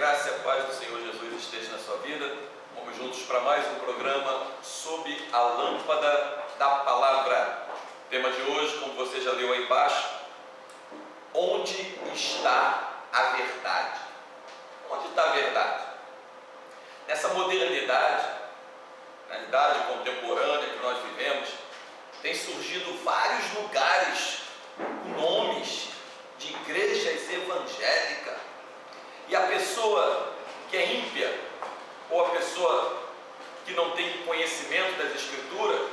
graça e a paz do Senhor Jesus esteja na sua vida. Vamos juntos para mais um programa sob a lâmpada da palavra. O tema de hoje, como você já leu aí embaixo, onde está a verdade? Onde está a verdade? Nessa modernidade, na idade contemporânea que nós vivemos, tem surgido vários lugares com nomes de igrejas evangélicas. E a pessoa que é ímpia, ou a pessoa que não tem conhecimento das Escrituras,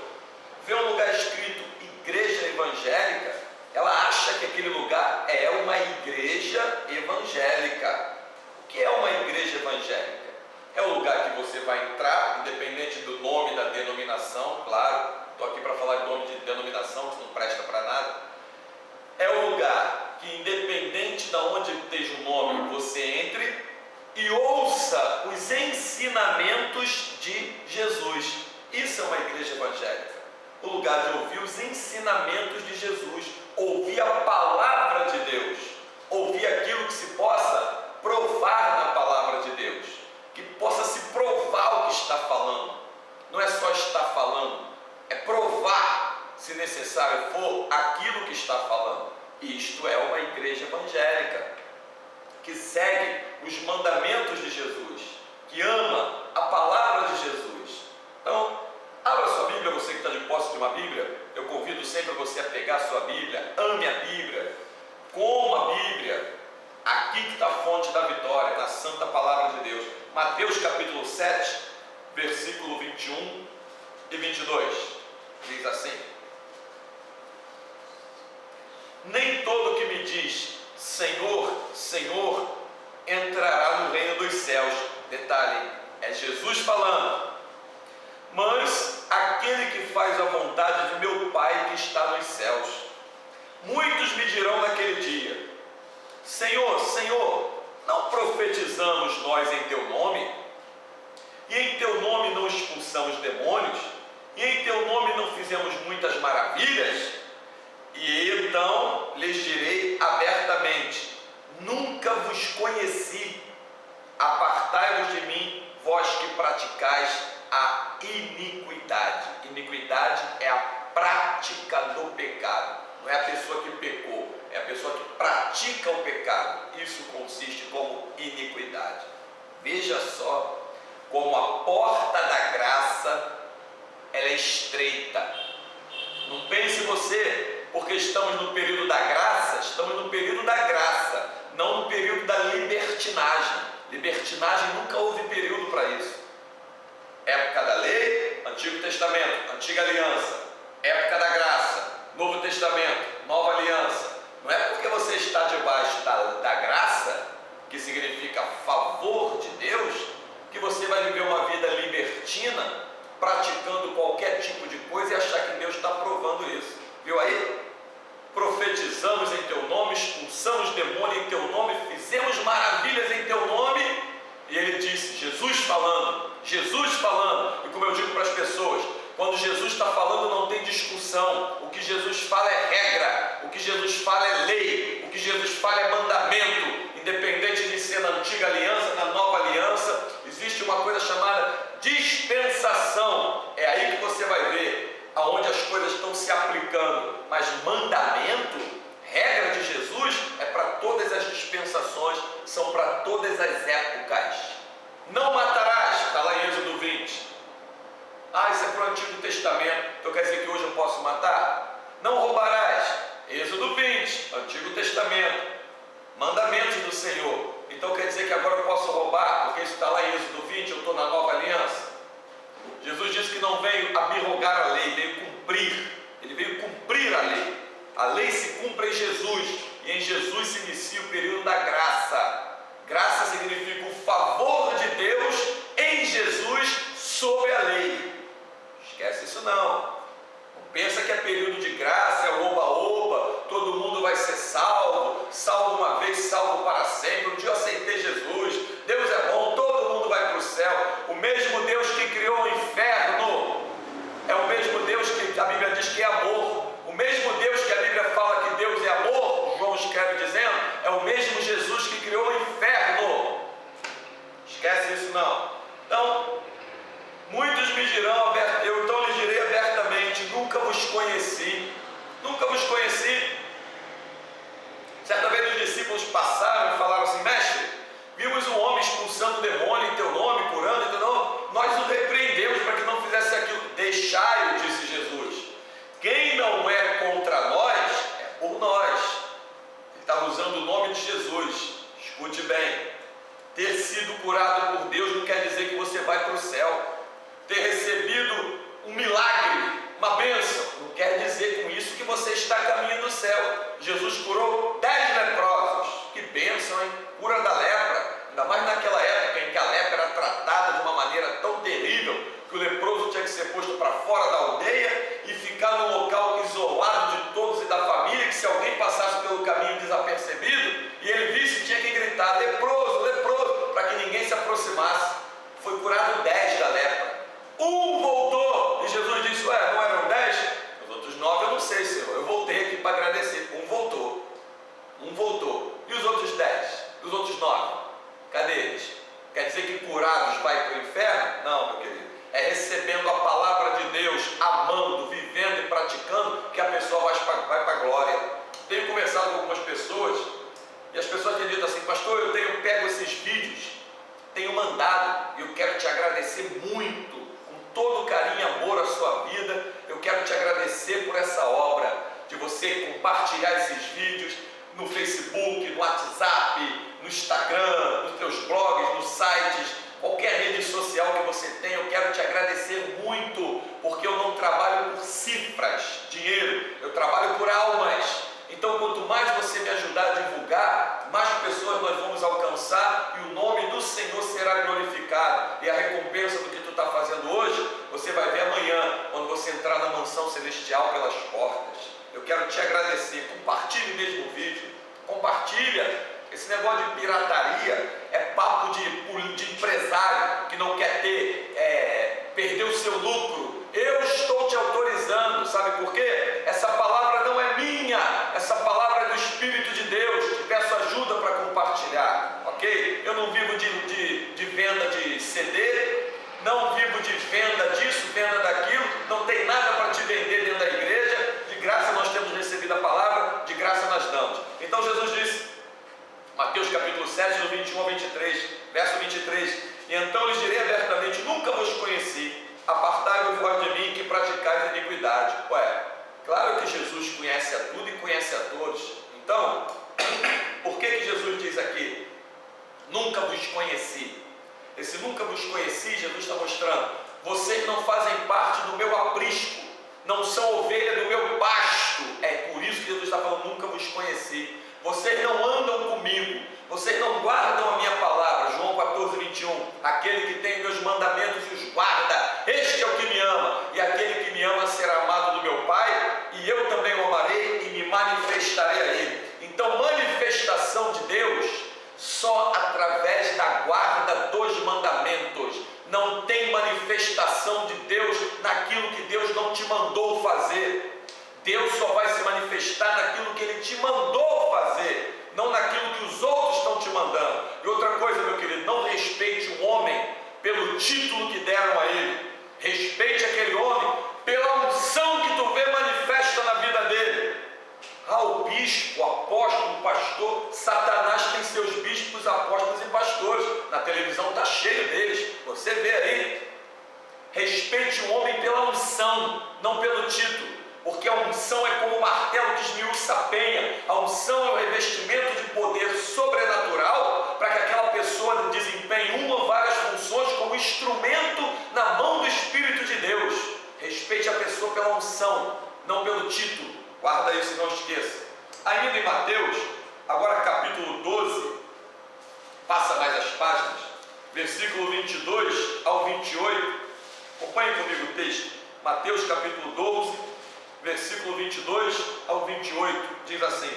vê um lugar escrito igreja evangélica, ela acha que aquele lugar é uma igreja evangélica. O que é uma igreja evangélica? É o lugar que você vai entrar, independente do nome da denominação, claro, estou aqui para falar de nome de denominação, que não presta para nada. É o lugar que, independente de onde esteja o nome, você entre e ouça os ensinamentos de Jesus. Isso é uma igreja evangélica. O lugar de ouvir os ensinamentos de Jesus, ouvir a palavra de Deus, ouvir aquilo que se possa provar na palavra de Deus, que possa se provar o que está falando. Não é só estar falando, é provar, se necessário for, aquilo que está falando. Isto é uma igreja evangélica, que segue os mandamentos de Jesus, que ama a palavra de Jesus. Então, abra sua Bíblia, você que está de posse de uma Bíblia. Eu convido sempre você a pegar a sua Bíblia, ame a Bíblia, coma a Bíblia. Aqui que está a fonte da vitória, na santa palavra de Deus. Mateus capítulo 7, versículo 21 e 22, diz assim: nem todo que me diz Senhor, Senhor, entrará no reino dos céus. Detalhe, é Jesus falando. Mas aquele que faz a vontade de meu Pai que está nos céus. Muitos me dirão naquele dia: Senhor, Senhor, não profetizamos nós em teu nome? E em teu nome não expulsamos demônios? E em teu nome não fizemos muitas maravilhas? E então lhes direi abertamente: nunca vos conheci, apartai-vos de mim, vós que praticais a iniquidade. Iniquidade é a prática do pecado, não é a pessoa que pecou, é a pessoa que pratica o pecado. Isso consiste como iniquidade. Veja só como a porta da graça ela é estreita. Não pense você, porque estamos no período da graça, estamos no período da graça, não no período da libertinagem. Libertinagem nunca houve período para isso. Época da lei, Antigo Testamento, Antiga Aliança. Época da graça, Novo Testamento, Nova Aliança. Não é porque você está debaixo da graça, que significa favor de Deus, que você vai viver uma vida libertina, praticando qualquer tipo de coisa e achar que Deus está provando isso. Viu aí? Profetizamos em teu nome, expulsamos demônio em teu nome, fizemos maravilhas em teu nome. E ele disse, Jesus falando, e como eu digo para as pessoas, quando Jesus está falando não tem discussão. O que Jesus fala é regra, o que Jesus fala é lei, o que Jesus fala é mandamento. Independente de ser na antiga aliança, na nova aliança, existe uma coisa chamada dispensação. É aí que você vai ver aonde as coisas estão se aplicando. Mas mandamento, regra de Jesus, é para todas as dispensações, são para todas as épocas. Não matarás, está lá em Êxodo 20. Isso é para o Antigo Testamento, então quer dizer que hoje eu posso matar? Não roubarás, Êxodo 20, Antigo Testamento, mandamentos do Senhor. Então quer dizer que agora eu posso roubar, porque isso está lá em Êxodo 20, eu estou na nova aliança. Jesus disse que não veio abrogar a lei, veio cumprir. Ele veio cumprir a lei. A lei se cumpre em Jesus, e em Jesus se inicia o período da graça. Graça significa o favor de Deus em Jesus sobre a lei. Esquece isso não. Não pensa que é período de graça, é oba-oba, todo mundo vai ser salvo, salvo uma vez, salvo para sempre. Um dia eu aceitei Jesus, Deus é bom, todo mundo vai para o céu. O mesmo Deus que criou o inferno é o mesmo Deus que a Bíblia diz que é amor. O mesmo Deus que a Bíblia fala que Deus é amor, João escreve dizendo, é o mesmo Jesus que criou o inferno. deixai-o, disse Jesus. Quem não é contra nós, é por nós. Ele estava usando o nome de Jesus. Escute bem. Ter sido curado por Deus não quer dizer que você vai para o céu. Ter recebido um milagre, uma bênção, não quer dizer com isso que você está a caminho do céu. Jesus curou 10 leprosos. Que bênção, hein? Cura da lepra. Ainda mais naquela época em que a lepra era tratada de uma maneira tão terrível que o leproso tinha que ser posto para fora da aldeia e ficar num local isolado de todos e da família, que se alguém passasse pelo caminho desapercebido e ele visse, tinha que gritar: leproso, leproso, para que ninguém se aproximasse. Foi curado 10 da lepra. Um voltou, e Jesus disse: ué, não eram 10? Os outros 9 eu não sei, Senhor, eu voltei aqui para agradecer. Um voltou. E os outros 10? E os outros 9? Cadê eles? Quer dizer que curados vai para o inferno? Não, meu querido. É recebendo a palavra de Deus, amando, vivendo e praticando, que a pessoa vai para a glória. Tenho conversado com algumas pessoas, e as pessoas têm dito assim: pastor, eu pego esses vídeos, tenho mandado, e eu quero te agradecer muito, com todo carinho e amor à sua vida. Eu quero te agradecer por essa obra, de você compartilhar esses vídeos no Facebook, no WhatsApp, no Instagram, nos teus blogs, nos sites, qualquer rede social que você tenha. Eu quero te agradecer muito, porque eu não trabalho por cifras, dinheiro, eu trabalho por almas. Então, quanto mais você me ajudar a divulgar, mais pessoas nós vamos alcançar e o nome do Senhor será glorificado. E a recompensa do que tu está fazendo hoje, você vai ver amanhã, quando você entrar na mansão celestial pelas portas. Eu quero te agradecer. Compartilhe mesmo o vídeo. Compartilha. Esse negócio de pirataria é papo de empresário que não quer perder o seu lucro. Eu estou te autorizando, sabe por quê? Essa palavra não é minha, essa palavra é do Espírito de Deus. Te peço ajuda para compartilhar, ok? Eu não vivo de venda de CD, não vivo de venda disso, venda daquilo, não tem nada para te vender dentro da igreja. De graça nós temos recebido a palavra, de graça nós damos. Então Jesus disse, Mateus capítulo 7, do 21 ao 23, verso 23: e então lhes direi abertamente: nunca vos conheci, apartai-vos vós de mim, que praticais a iniquidade. Ué, claro que Jesus conhece a tudo e conhece a todos. Então, por que Jesus diz aqui, nunca vos conheci? Esse nunca vos conheci, Jesus está mostrando, vocês não fazem parte do meu aprisco, não são ovelha do meu pasto. É por isso que Jesus está falando, nunca vos conheci. Vocês não andam comigo, vocês não guardam a minha palavra. João 14, 21, aquele que tem meus mandamentos e os guarda, este é o que me ama, e aquele que me ama será amado do meu Pai, e eu também o amarei e me manifestarei a ele. Então, manifestação de Deus só através da guarda dos mandamentos. Não tem manifestação de Deus naquilo que Deus não te mandou fazer. Deus só vai se manifestar naquilo que Ele te mandou fazer, não naquilo que os outros estão te mandando. E outra coisa, meu querido, não respeite um homem pelo título que deram a ele. Respeite aquele homem pela unção que tu vê manifesta na vida dele. Ah, o bispo, o apóstolo, o pastor. Satanás tem seus bispos, apóstolos e pastores. Na televisão está cheio deles, você vê aí. Respeite um homem pela unção, não pelo título. Porque a unção é como um martelo que esmiuça a penha. A unção é um revestimento de poder sobrenatural para que aquela pessoa desempenhe uma ou várias funções como instrumento na mão do Espírito de Deus. Respeite a pessoa pela unção, não pelo título. Guarda isso e não esqueça. Ainda em Mateus, agora capítulo 12, passa mais as páginas, versículo 22 ao 28. Acompanhe comigo o texto. Mateus capítulo 12, versículo 22 ao 28, diz assim: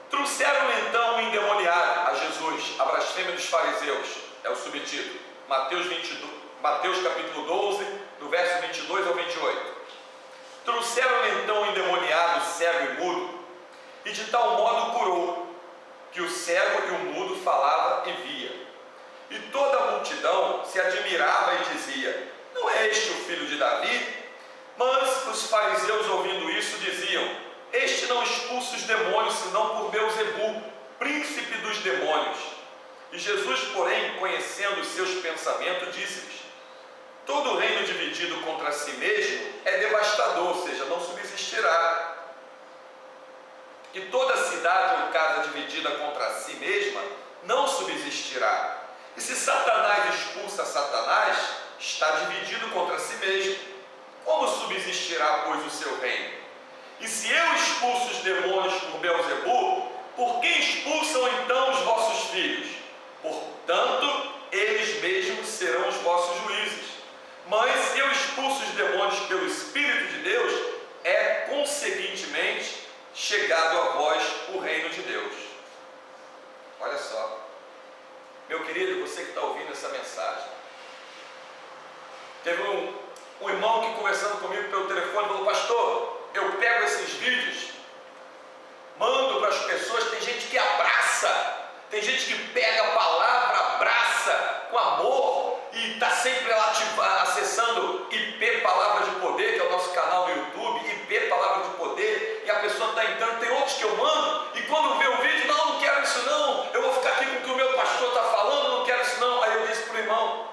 trouxeram então um endemoniado a Jesus, a blasfêmia dos fariseus, é o subtítulo, Mateus capítulo 12, do verso 22 ao 28. Trouxeram então um endemoniado, cego e mudo, e de tal modo curou, que o cego e o mudo falava e via. E toda a multidão se admirava e dizia: não é este o filho de Davi? Mas os fariseus, ouvindo isso, diziam: este não expulsa os demônios, senão por Beelzebul, príncipe dos demônios. E Jesus, porém, conhecendo os seus pensamentos, disse-lhes: Todo reino dividido contra si mesmo é devastador, ou seja, não subsistirá. E toda cidade ou casa dividida contra si mesma não subsistirá. E se Satanás expulsa Satanás, está dividido contra si mesmo. Como subsistirá, pois, o seu reino? E se eu expulso os demônios por Beelzebu, por quem expulsam então os vossos filhos? Portanto, eles mesmos serão os vossos juízes. Mas se eu expulso os demônios pelo Espírito de Deus, é conseguintemente chegado a vós o reino de Deus. Olha só, meu querido, você que está ouvindo essa mensagem, teve um irmão que conversando comigo pelo telefone falou: pastor, eu pego esses vídeos, mando para as pessoas, tem gente que abraça, tem gente que pega a palavra, abraça com amor e está sempre lá acessando IP Palavra de Poder, que é o nosso canal no YouTube, IP Palavra de Poder, e a pessoa está entrando. Tem outros que eu mando, e quando vê o vídeo, não quero isso não, eu vou ficar aqui com o que o meu pastor está falando, não quero isso não. Aí eu disse para o irmão,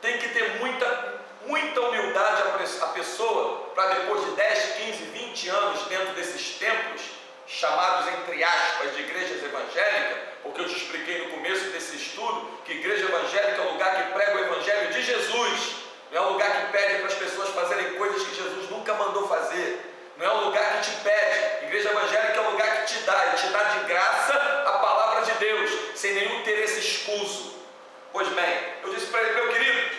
tem que ter muita humildade a pessoa, para depois de 10, 15, 20 anos dentro desses templos, chamados entre aspas de igrejas evangélicas, porque eu te expliquei no começo desse estudo que igreja evangélica é um lugar que prega o evangelho de Jesus, não é um lugar que pede para as pessoas fazerem coisas que Jesus nunca mandou fazer, não é um lugar que te pede. Igreja evangélica é um lugar que te dá, e te dá de graça a palavra de Deus, sem nenhum interesse escuso. Pois bem, eu disse para ele: meu querido,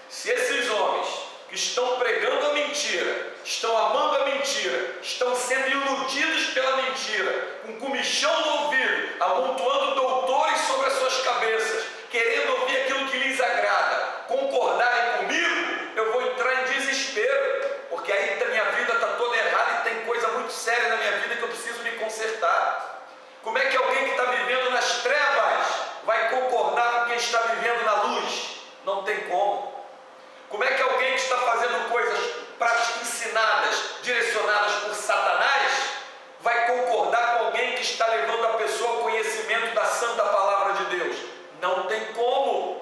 se esses homens que estão pregando a mentira, estão amando a mentira, estão sendo iludidos pela mentira, com comichão no ouvido, amontoando doutores sobre as suas cabeças, querendo ouvir aquilo que lhes agrada, concordarem comigo, eu vou entrar em desespero, porque aí a minha vida está toda errada e tem coisa muito séria na minha vida que eu preciso me consertar. Como é que alguém que está vivendo nas trevas vai concordar com quem está vivendo na luz? Não tem como. Como é que alguém que está fazendo coisas ensinadas, direcionadas por Satanás, vai concordar com alguém que está levando a pessoa ao conhecimento da santa palavra de Deus? Não tem como.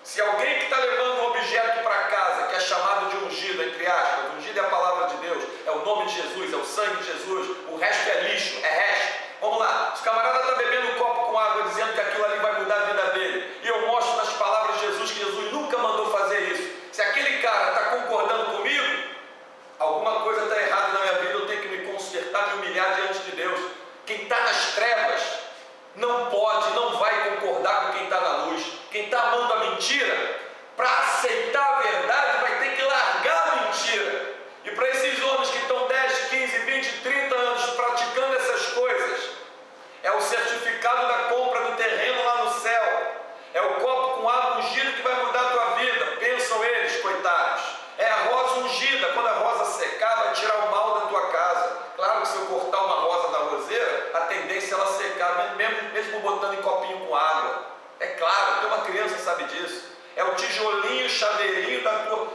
Se alguém que está levando um objeto para casa, que é chamado de ungido, entre aspas, ungido é a palavra de Deus, é o nome de Jesus, é o sangue de Jesus, o resto é lixo, é resto. Vamos lá, se o camarada está bebendo um copo com água dizendo que aquilo ali vai mudar a vida dele, e eu mostro nas palavras de Jesus que Jesus nunca mandou fazer isso, se aquele cara está concordando comigo, alguma coisa está errada na minha vida, eu tenho que me consertar, me humilhar diante de Deus. Quem está nas trevas não pode, não vai concordar com quem está na luz. Quem está amando a mentira, para aceitar a verdade, vai ter que largar a mentira. E para esses homens que estão 10, 15, 20, 30 anos praticando essas coisas, é o certificado da compra do terreno lá no céu, é o copo com água ungida que vai mudar a tua vida, pensam eles, coitados. É a rosa ungida, quando a rosa secar, vai tirar o mal da tua casa. Claro que se eu cortar uma rosa da roseira, a tendência é ela secar, mesmo botando em copinho com água. É claro, tem uma criança que sabe disso. É o tijolinho, chaveirinho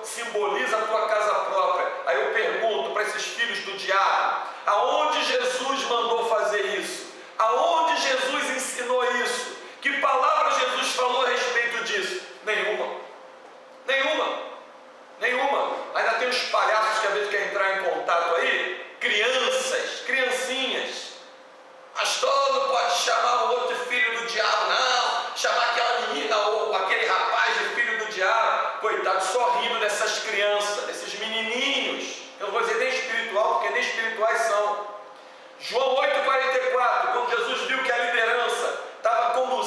simboliza a tua casa própria. Aí eu pergunto para esses filhos do diabo, aonde Jesus mandou fazer isso? Aonde Jesus ensinou isso? Que palavra Jesus falou a respeito disso? Nenhuma. Ainda tem os palhaços que às vezes querem entrar em contato aí, criancinhas. Pastor, não pode chamar o outro filho do diabo, não. Chamar aquela menina ou aquele rapaz de filho do diabo. Coitado, só rindo dessas crianças, desses menininhos. Eu não vou dizer nem espiritual, porque nem espirituais são. João 8,44, quando Jesus viu que a liderança estava conduzindo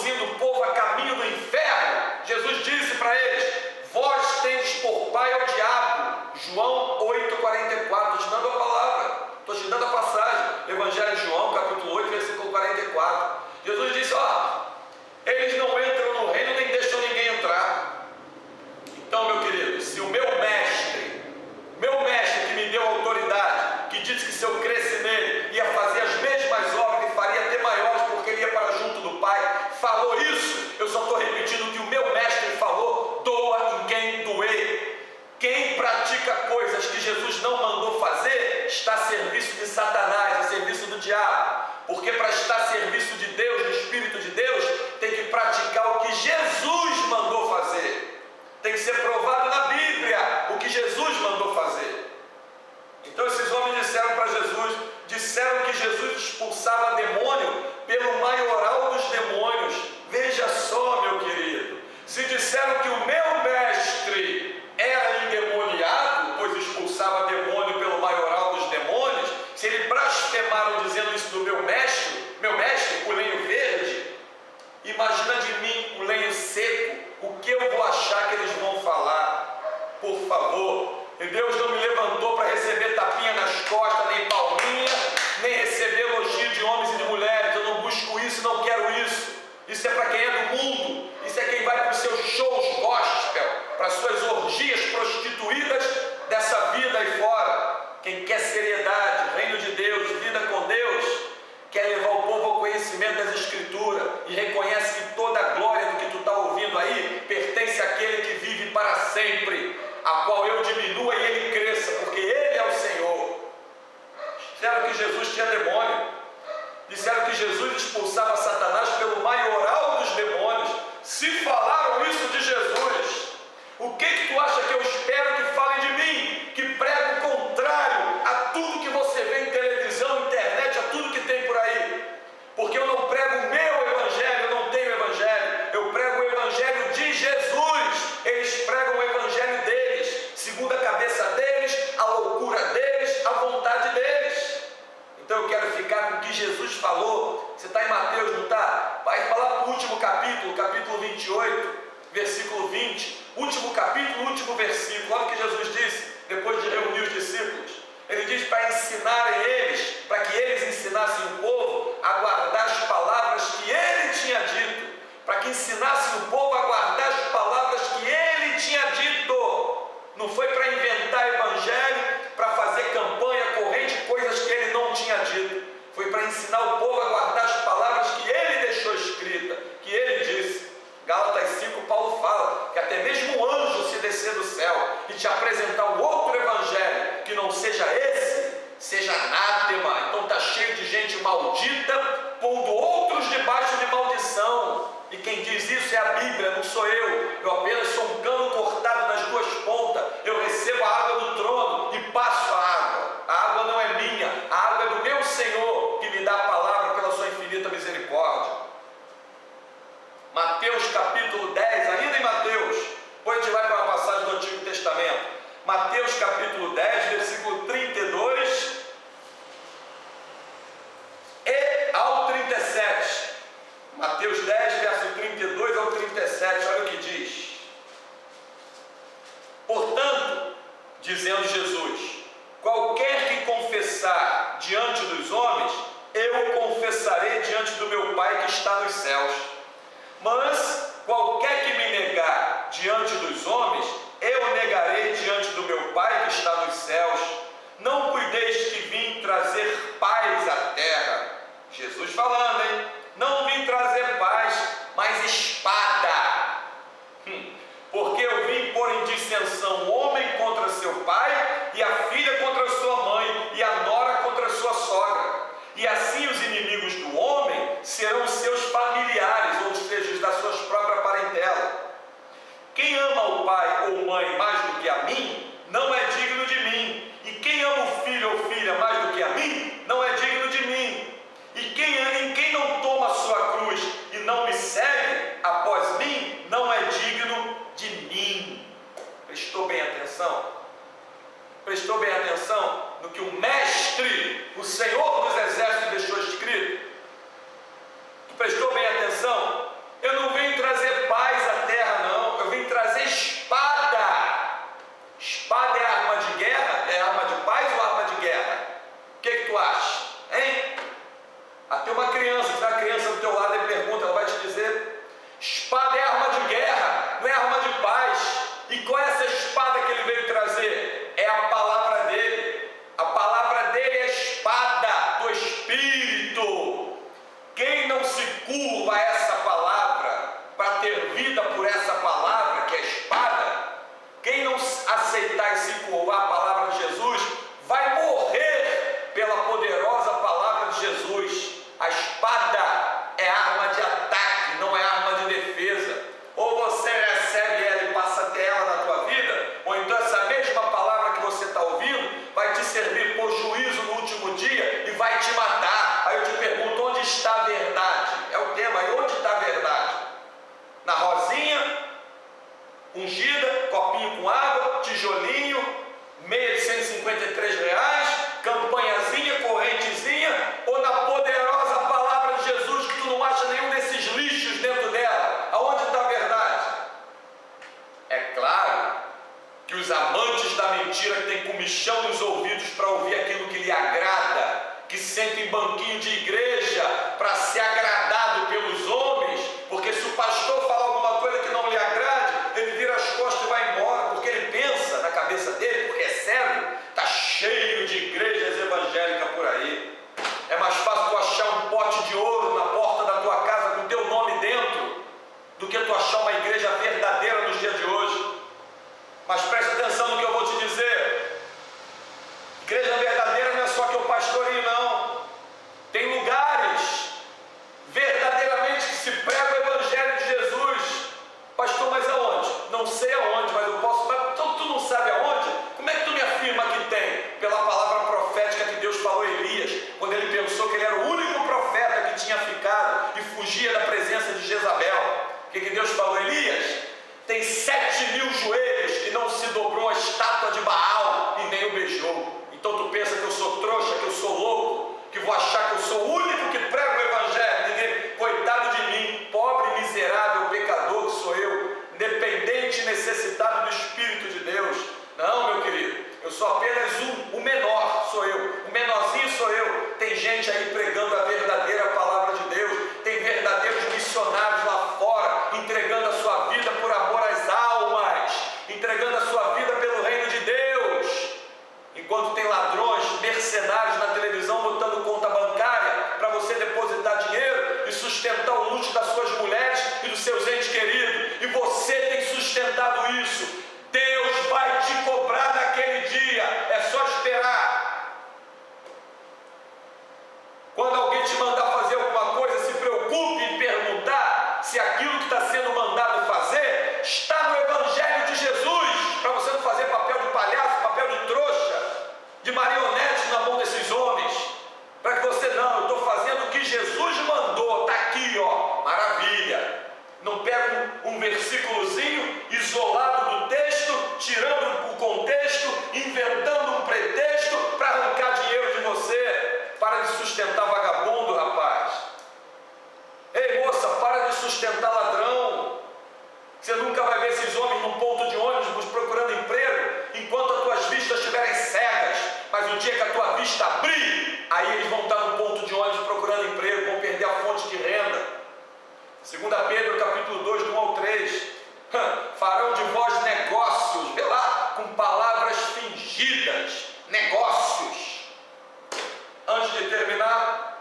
expulsava demônio pelo maioral dos demônios. Veja só, meu querido, se disseram que o meu mestre era endemoniado, pois expulsava demônio pelo maioral dos demônios, se eles blasfemaram dizendo isso do meu mestre, o lenho verde, imagina de mim o lenho seco, o que eu vou achar que eles vão falar? Por favor, e Deus não me levantou para receber tapinha nas costas, nem palminha, nem receber elogio de homens e de mulheres. Eu não busco isso, não quero isso. Isso é para quem é do mundo, isso é quem vai para os seus shows gospel, para as suas orgias prostituídas dessa vida aí fora. Quem quer seriedade, reino de Deus, vida com Deus, quer levar o povo ao conhecimento das Escrituras e reconhece que toda a glória do que tu está ouvindo aí pertence àquele que vive para sempre, a qual eu diminua e ele cresça, porque ele é o Senhor. Disseram que Jesus tinha demônio, disseram que Jesus expulsava Satanás pelo maioral dos demônios. Se falaram isso de Jesus, o que tu acha que eu espero que falem de mim, que prego o contrário a tudo que você vê em televisão, internet, a tudo que tem por aí? Porque eu não prego o meu evangelho, eu não tenho evangelho, eu prego o evangelho de Jesus. Eles pregam o evangelho deles, segundo a cabeça deles, a loucura deles, a vontade deles. Então eu quero ficar com o que Jesus falou. Você está em Mateus, não está? Vai falar para o último capítulo, capítulo 28, versículo 20. Último capítulo, último versículo. Olha o que Jesus disse, depois de reunir os discípulos. Ele diz para ensinarem eles, para que eles ensinassem o povo a guardar as palavras que ele tinha dito. Para que ensinassem o povo a guardar as palavras que ele tinha dito. Não foi para inventar evangelho, para fazer campanha, corrente, coisas que ele não tinha dito. Foi para ensinar o povo a guardar as palavras que ele deixou escrita, que ele disse. Gálatas 5, Paulo fala que até mesmo um anjo se descer do céu e te apresentar um outro evangelho que não seja esse, seja anátema. Então está cheio de gente maldita, pondo outros debaixo de maldição. E quem diz isso é a Bíblia, não sou eu. Eu apenas sou um cano cortado nas duas pontas. Eu recebo a água do trono e passo a água. A água não é minha, a água é do meu Senhor, que me dá a palavra pela sua infinita misericórdia. Mateus capítulo 10, ainda em Mateus, depois a gente vai para uma passagem do Antigo Testamento. Mateus capítulo 10, versículo 32 e ao 37. Mateus 10, verso 32 ao 37, olha o que diz. Portanto, dizendo Jesus, qualquer que confessar diante dos homens, eu confessarei diante do meu Pai que está nos céus. Mas qualquer que me negar diante dos homens, eu negarei diante do meu Pai que está nos céus. Não cuideis que vim trazer paz à terra. Jesus falando, hein? Não vim trazer paz, mas espada. Porque eu vim pôr em dissensão o homem contra seu pai, e a filha contra sua mãe, e a nora contra sua sogra. E assim os inimigos do homem serão os seus familiares, ou seja, os das suas próprias parentelas. Quem ama o pai ou mãe mais do que a mim, não é digno de mim. E quem ama o filho ou filha mais do que a mim, não é digno de mim. E quem não toma a sua cruz e não me segue após mim, não é digno de mim. Prestou bem atenção? Prestou bem atenção no que o mestre, o Senhor dos Exércitos deixou escrito? Prestou bem atenção? Eu não vim trazer paz à terra, não. Eu vim trazer espada. Espada é arma de guerra? É arma de paz ou arma de guerra? O que tu acha? Hein? Até uma criança, se a criança do teu lado e pergunta, ela vai te dizer: espada é arma de guerra, não é arma de paz. E qual é essa espada que ele veio trazer? É a palavra dele. A palavra dele é a espada do Espírito. Quem não se curva a essa palavra, para ter vida por essa palavra, que é a espada, quem não aceitar e se curvar a palavra de Jesus, vai morrer pela poderosa palavra de Jesus. A espada é arma de ataque, não é arma de defesa. Ou você recebe ela e passa até ela na tua vida, ou então essa mesma palavra que você está ouvindo vai te servir por juízo no último dia e vai te matar. Aí eu te ungida, copinho com água, tijolinho, meia de R$ 153, campanhazinha, correntezinha, ou na poderosa palavra de Jesus que tu não acha nenhum desses lixos dentro dela? Aonde está a verdade? É claro que os amantes da mentira que têm comichão nos ouvidos para ouvir aquilo que lhe agrada, que sentem em banquinho de igreja para ser agradado pelos homens, porque se o pastor falar alguma coisa que não lhe agrade, ele vira as costas e vai embora, porque ele pensa na cabeça dele, porque é cego, está cheio de igrejas evangélicas por aí. É mais fácil tu achar um pote de ouro na porta da tua casa com teu nome dentro, do que tu achar uma igreja verdadeira nos dias de hoje. Mas preste atenção no que eu vou te dizer. Igreja verdadeira não é só que eu pastoreio, não. Tem lugares verdadeiramente que se prega o evangelho de Jesus. Pastor, mas aonde? Não sei aonde, mas eu posso. Mas então, tu não sabe aonde? Como é que tu me afirma que tem? Pela palavra profética que Deus falou a Elias, quando ele pensou que ele era o único profeta que tinha ficado e fugia da presença de Jezabel. O que Deus falou a Elias? Tem 7.000 joelhos que não se dobrou a estátua de Baal e nem o beijou. Então tu pensa que eu sou trouxa, que eu sou louco, que vou achar que eu sou o único que prega o evangelho? Ninguém, coitado de mim, pobre, miserável, pecador que sou eu, dependente e necessitado do Espírito de Deus. Não, meu querido, eu sou apenas o menor sou eu, o menorzinho sou eu. Tem gente aí pregando a verdadeira palavra de Deus, tem verdadeiros missionários lá fora, entregando a sua vida por amor às almas, entregando a sua vida pelo reino de Deus, enquanto tem ladrões, mercenários na televisão botando conta bancária para você depositar dinheiro e sustentar o luxo das suas mulheres e dos seus entes queridos, e você tem sustentado isso. Deus vai te cobrar naquele dia, é só esperar. Quando alguém te mandar fazer alguma coisa, se preocupe em perguntar se aquilo que está sendo mandado fazer está no Evangelho de Jesus, para você não fazer papel de palhaço, papel de trouxa, de marionete na mão desses homens, para que você, não, eu estou fazendo o que Jesus mandou, está aqui, ó, maravilha. Não pega um versículozinho isolado do texto, tirando o contexto, inventando um pretexto para arrancar dinheiro de você. Para de sustentar vagabundo, rapaz. Ei, moça, para de sustentar ladrão. Você nunca vai ver esses homens num ponto de ônibus procurando emprego enquanto as tuas vistas estiverem cegas. Mas o dia que a tua vista abrir, aí eles vão estar no ponto de ônibus procurando emprego, vão perder a fonte de renda. 2 Pedro capítulo 2, do 1 ao 3. Farão de vós negócios, vê lá, com palavras fingidas, negócios. Antes de terminar,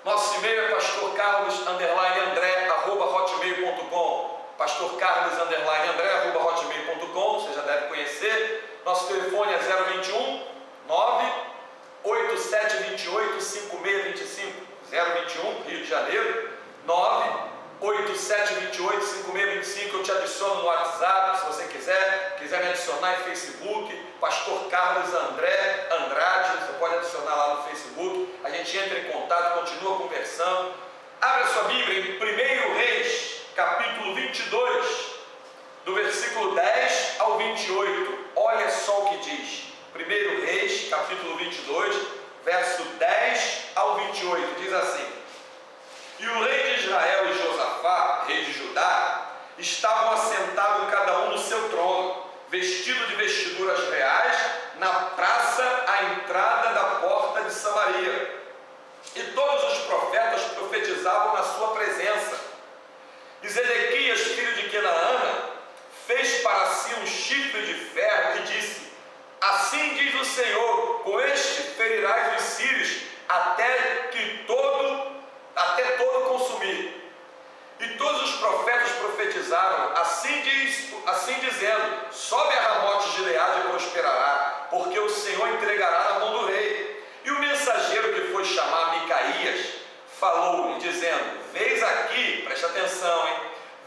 nosso e-mail é pastorcarlos_andré@hotmail.com. pastorcarlos_andré@hotmail.com. Você já deve conhecer. Nosso telefone é 021 98728 5625. 021, Rio de Janeiro, 98728 5625. Eu te adiciono no WhatsApp, se você quiser me adicionar em Facebook, Pastor Carlos André Andrade, você pode adicionar lá no Facebook, a gente entra em contato, continua conversando. Abra sua Bíblia em 1 Reis, capítulo 22, do versículo 10 ao 28, olha só o que diz. 1 Reis, capítulo 22, verso 10 ao 28, diz assim: E o rei de Israel e Josafá, rei de Judá, estavam assentados cada um no seu trono, vestido de vestiduras reais, na praça à entrada da porta de Samaria. E todos os profetas profetizavam na sua presença. E Zedequias, filho de Kenaana, fez para si um chifre de ferro e disse: Assim diz o Senhor, com este ferirás os sírios, até todo consumir. E todos os profetas profetizaram, assim dizendo: Sobe a Ramote de Gileade e prosperará, porque o Senhor entregará na mão do rei. E o mensageiro que foi chamar Micaías falou-lhe, dizendo: Veis aqui, presta atenção, hein?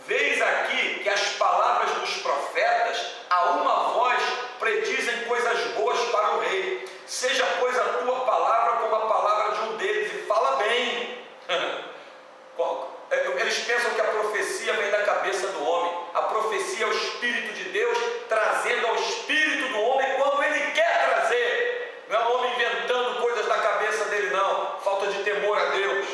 Veis aqui que as palavras dos profetas, a uma voz, predizem coisas boas para o rei. Seja, pois, a tua palavra como a palavra de um deles, e fala bem. Eles pensam que a profecia vem da cabeça do homem. é o Espírito de Deus trazendo ao espírito do homem quando ele quer trazer. Não é o homem inventando coisas da cabeça dele, não. Falta de temor a Deus.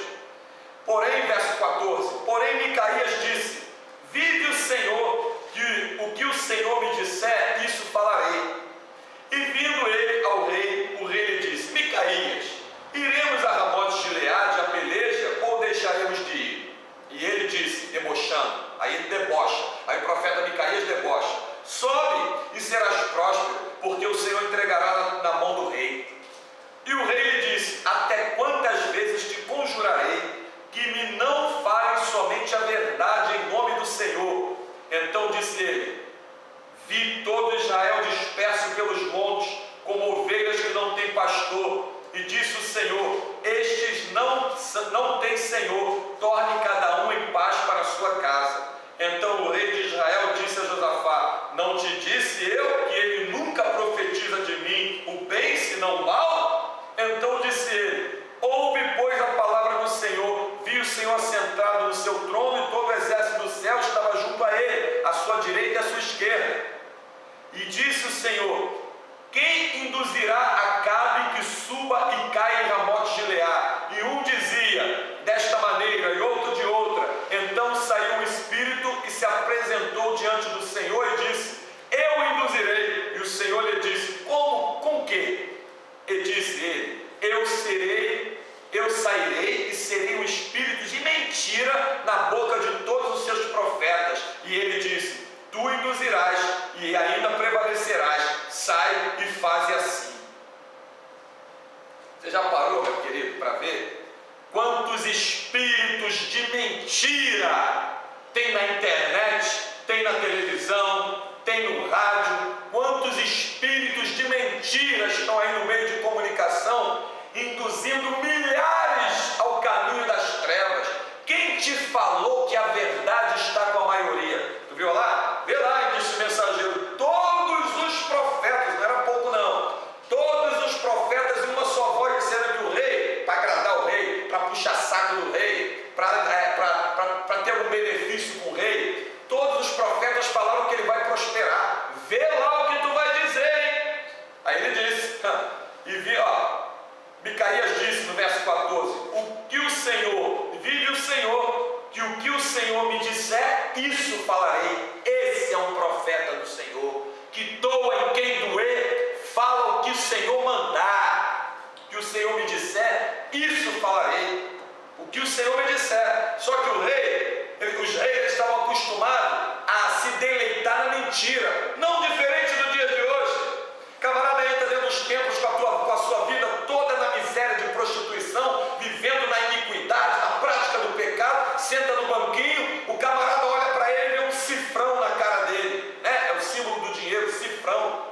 Porém, verso 14, porém Micaías disse: vive o Senhor, que o que o Senhor me disser, isso falarei. E vindo ele ao rei, o rei lhe disse: Micaías, iremos a Ramote de Gileade, a peleja, ou deixaremos de ir? E ele disse, debochando, aí ele debocha, aí o profeta Micaías debocha: sobe e serás próspero, porque o Senhor entregará na mão do rei. E o rei lhe disse: até quantas vezes te conjurarei que me não fales somente a verdade em nome do Senhor? Então disse ele: vi todo Israel disperso pelos montes, como ovelhas que não têm pastor. E disse o Senhor: estes não têm Senhor, torne cada um em paz para a sua casa. Então o rei de Israel disse a Josafá: não te disse eu que ele nunca profetiza de mim o bem senão o mal? Então disse ele: ouve, pois, a palavra do Senhor. Vi o Senhor assentado no seu trono, e todo o exército do céu estava junto a ele, à sua direita e à sua esquerda. E disse o Senhor: quem induzirá Acabe que suba e caia em Ramote de Gileade? E um dizia desta maneira e outro de outra. Então saiu o espírito e se apresentou diante do Senhor e disse: eu o induzirei. E o Senhor lhe disse: como? Com que? E disse ele: eu sairei e serei um espírito de mentira na boca de todos os seus profetas. E ele disse: tu induzirás e ainda prevalecerás. Sai e faze assim. Você já parou, meu querido, para ver quantos espíritos de mentira tem na internet, tem na televisão, tem no rádio? Quantos espíritos de mentira estão aí no meio de comunicação, induzindo milhares ao caminho das trevas? Quem te falou que a verdade está com a maioria? Tu viu lá? Vê lá, disse o mensageiro: todos os profetas, não era pouco não, todos os profetas em uma só voz disseram que o rei, para agradar o rei, para puxar saco do rei, para ter algum benefício com o rei, todos os profetas falaram que ele vai prosperar. Vê lá o que tu vai dizer, hein? Aí ele disse, e vi, Micaías disse no verso 14: o que o Senhor, vive o Senhor, que o que o Senhor me disser, isso falarei. Esse é um profeta do Senhor, que doa em quem doer, fala o que o Senhor mandar. Que o Senhor me disser, isso falarei. O que o Senhor me disser. Só que os reis estavam acostumados a se deleitar na mentira, não diferente do dia de hoje. Camarada entra dentro dos templos com a sua vida toda na miséria de prostituição, vivendo na iniquidade, na prática do pecado, senta no banquinho, o camarada olha para ele e vê um cifrão na cara dele, né? É o símbolo do dinheiro, cifrão.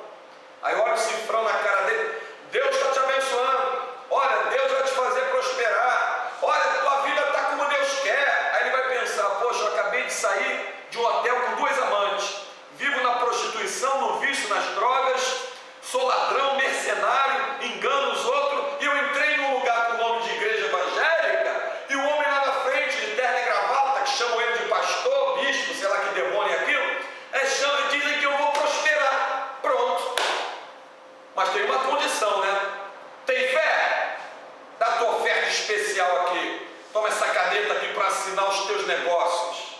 Aí olha o cifrão na cara dele: Deus está te abençoando, olha, Deus vai te fazer prosperar, olha, tua vida está como Deus quer. Aí ele vai pensar: poxa, eu acabei de sair de um hotel com 2 amantes, vivo na prostituição, no vício, nas drogas, sou ladrão, mercenário, engano os outros, e eu entrei num lugar com o nome de igreja evangélica, e o homem lá na frente, de terno e gravata, que chamam ele de pastor, bispo, sei lá que demônio é aquilo, chamam e dizem que eu vou prosperar. Pronto. Mas tem uma condição, né? Tem fé? Dá tua oferta especial aqui. Toma essa caneta aqui para assinar os teus negócios.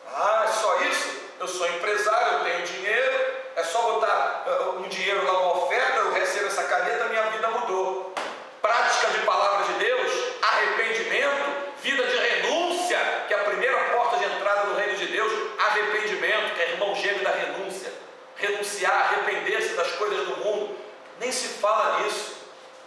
Ah, é só isso? Eu sou empresário, eu tenho dinheiro, é só botar um dinheiro lá, uma oferta, eu recebo essa caneta, minha vida mudou. Prática de palavra de Deus, arrependimento, vida de renúncia, que é a primeira porta de entrada no reino de Deus. Arrependimento, que é irmão gêmeo da renúncia. Renunciar, arrepender-se das coisas do mundo. Nem se fala nisso.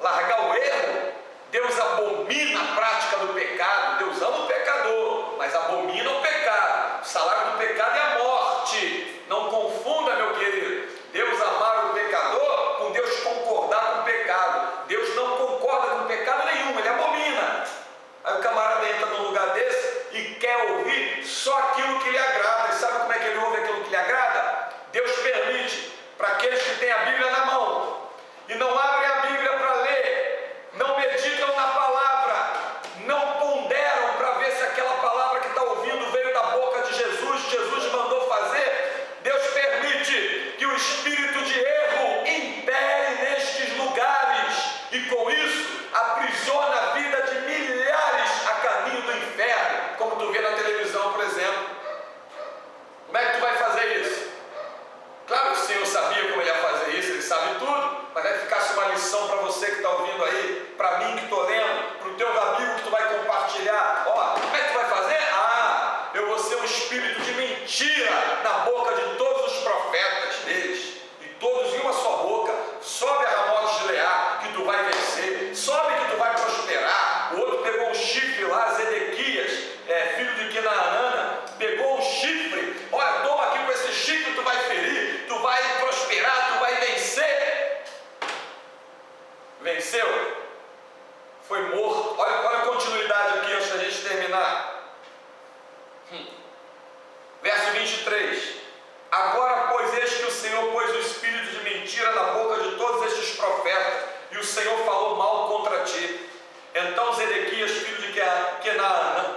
Largar o erro. Deus abomina a prática do pecado. Deus ama o pecador, mas abomina o pecado. O salário do pecado é a morte. Não confunda, meu querido, Deus amar o pecador com Deus concordar com o pecado. Deus não concorda com pecado nenhum, ele abomina. Aí o camarada entra num lugar desse e quer ouvir só aquilo que lhe agrada. E sabe como é que ele ouve aquilo que lhe agrada? Deus permite para aqueles que têm a Bíblia na mão e não abrem a Bíblia para ler, não meditam na palavra, não ponderam para ver se aquela palavra que está ouvindo veio da boca de Jesus, Jesus mandou fazer. Deus espírito de mentira na boca de todos os profetas deles, e todos em uma só boca: sobe a Ramote de Gileade, que tu vai vencer, sobe que tu vai prosperar. O outro pegou um chifre lá, Zedequias, filho de Kenaana, pegou um chifre: olha, toma aqui com esse chifre, tu vai ferir, tu vai prosperar, tu vai vencer. Venceu, foi morto. Olha a continuidade aqui antes da gente terminar. Verso 23: agora, pois, eis que o Senhor pôs o espírito de mentira na boca de todos estes profetas, e o Senhor falou mal contra ti. Então Zedequias, filho de Kenaana,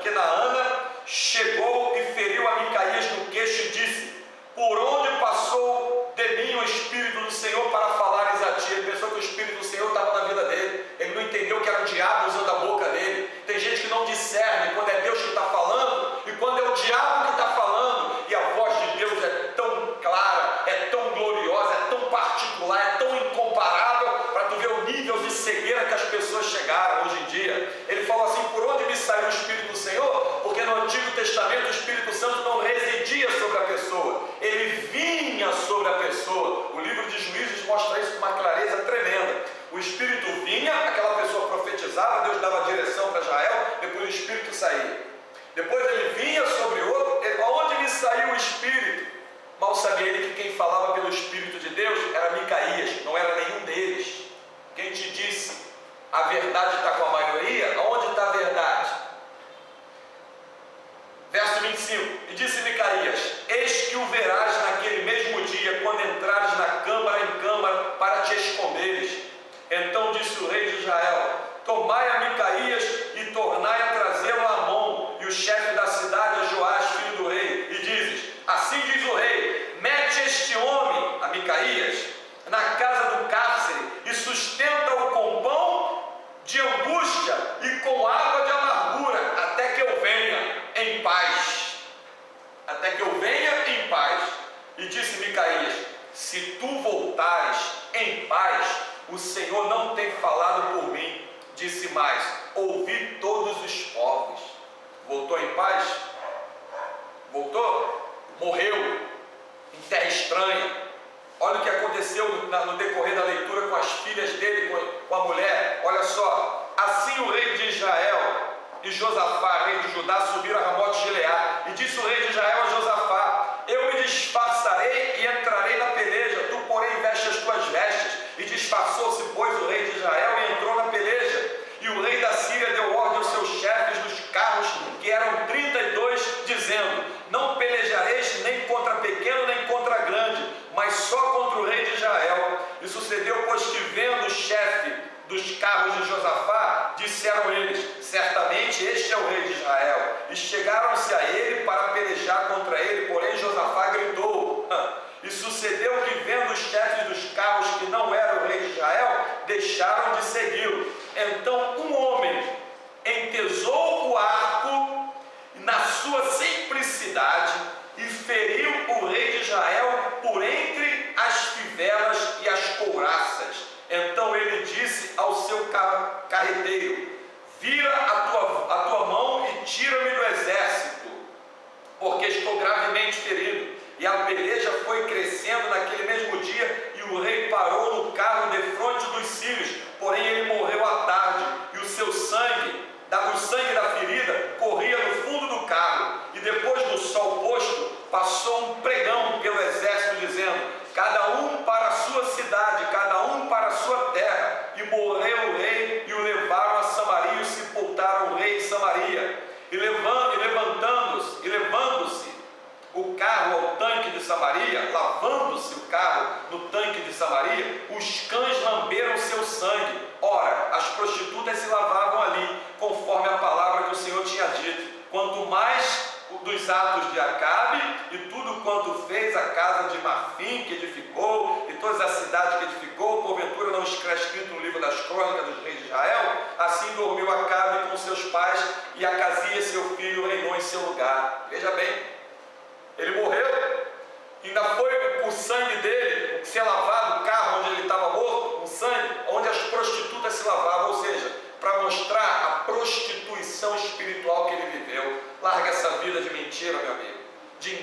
chegou e feriu a Micaías no queixo e disse: por onde passou de mim o Espírito do Senhor para falares a ti? Ele pensou que o Espírito do Senhor estava na vida dele, ele não entendeu que era o diabo usando a boca dele. Tem gente que não discerne quando é Deus que está falando e quando é o diabo que está falando, e a voz de Deus é tão clara, é tão gloriosa, é tão particular, é tão incomparável, para tu ver o nível de cegueira que as pessoas chegaram hoje em dia. Ele falou assim: por onde me saiu o Espírito do Senhor? Porque no Antigo Testamento o Espírito Santo não residia sobre a pessoa, ele vinha sobre a pessoa. O livro de Juízes mostra isso com uma clareza tremenda. O Espírito vinha, aquela pessoa profetizava, Deus dava direção para Israel, depois o Espírito saía. Depois ele vinha sobre outro. Aonde me saiu o Espírito? Mal sabia ele que quem falava pelo Espírito de Deus era Micaías, não era nenhum deles. Quem te disse a verdade está com a maioria? Aonde está a verdade? Verso 25: e disse Micaías: eis que o verás naquele mesmo dia, quando entrares na câmara em câmara para te esconderes. Então disse o rei de Israel: tomai a Micaías e tornai a trazê-lo a Amon, e o chefe da cidade a Joás, filho do rei, e dizes: assim diz o rei, mete este homem, a Micaías, na casa do cárcere e sustenta-o com pão de angústia e com água de amargura, até que eu venha em paz. Até que eu venha em paz. E disse Micaías: se tu voltares em paz, o Senhor não tem falado por mim. Disse mais: ouvi todos os povos. Voltou em paz? Voltou? Morreu em terra estranha. Olha o que aconteceu no decorrer da leitura com as filhas dele, com a mulher. Olha só: assim o rei de Israel e Josafá, rei de Judá, subiram a Ramote de Gileade. E disse o rei de Israel a Josafá: eu me disfarçarei e entrarei na peleja, tu porém veste as tuas vestes. E disfarçou-se, pois, o rei de Israel e entrou na peleja. E o rei da Síria deu ordem aos seus chefes dos carros, que eram 32, dizendo: não pelejareis nem contra pequeno nem contra grande, mas só contra o rei de Israel. E sucedeu, pois, que vendo o chefe dos carros de Josafá, disseram eles: certamente este é o rei de Israel. E chegaram-se a ele para pelejar contra ele, porém Josafá gritou. E sucedeu que, vendo os chefes dos carros que não era o rei de Israel, deixaram de segui-lo. Então um homem entesou o arco na sua simplicidade e feriu o rei de Israel por entre as fivelas e as couraças. Então ele disse ao seu carreteiro: vira a tua mão e tira-me do exército, porque estou gravemente ferido. E a peleja foi crescendo naquele mesmo dia, e o rei parou no carro defronte dos sírios, porém ele morreu à tarde, e o seu sangue, o sangue da ferida, corria no fundo do carro. E depois do sol posto, passou um pregão pelo exército, dizendo: cada um para a sua cidade, cada um para a sua terra. E morreu o rei, e o levaram a Samaria, e sepultaram o rei em Samaria. E levando-se o carro ao tanque de Samaria, lavando-se o carro no tanque de Samaria, os cães lamberam seu sangue. Ora, as prostitutas se lavavam ali, conforme a palavra que o Senhor tinha dito. Quanto mais dos atos de Acabe e tudo quanto fez a casa de marfim que edificou e todas as cidades que edificou, porventura não está escrito no livro das crônicas dos reis de Israel? Assim dormiu Acabe com seus pais, e Acasias seu filho reinou em seu lugar. Veja bem, ele morreu, ainda foi o sangue dele ser lavado, o carro onde ele estava morto, um sangue onde as prostitutas se lavavam, ou seja, para mostrar a prostituição espiritual que ele viveu. Larga essa vida de mentira, meu amigo,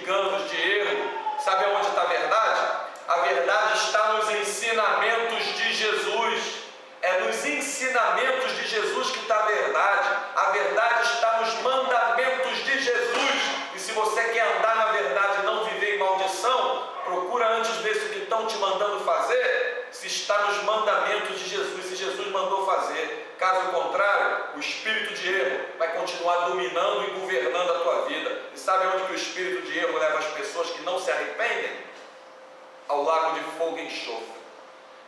enganos, de erro. Sabe onde está a verdade? A verdade está nos ensinamentos de Jesus. É nos ensinamentos de Jesus que está a verdade. A verdade está nos mandamentos de Jesus. E se você quer andar na verdade e não viver em maldição, procura antes ver se o que estão te mandando fazer, se está nos mandamentos de Jesus, se Jesus mandou fazer. Caso contrário, o espírito de erro vai continuar dominando e governando a tua vida. E sabe onde que o espírito de erro leva as pessoas que não se arrependem? Ao lago de fogo e enxofre.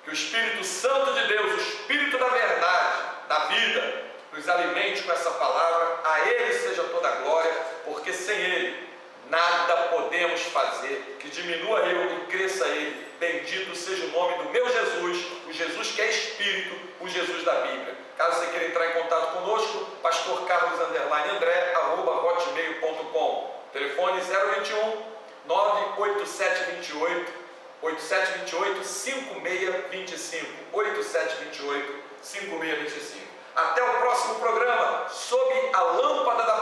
Que o Espírito Santo de Deus, o Espírito da verdade, da vida, nos alimente com essa palavra. A Ele seja toda a glória, porque sem Ele nada podemos fazer. Que diminua eu e cresça Ele. Bendito seja o nome do meu Jesus, o Jesus que é Espírito, o Jesus da Bíblia. Caso você queira entrar em contato conosco, pastorcarlos_hotmail.com. Telefone 021 98728 8728-5625, 8728-5625. Até o próximo programa, sob a lâmpada da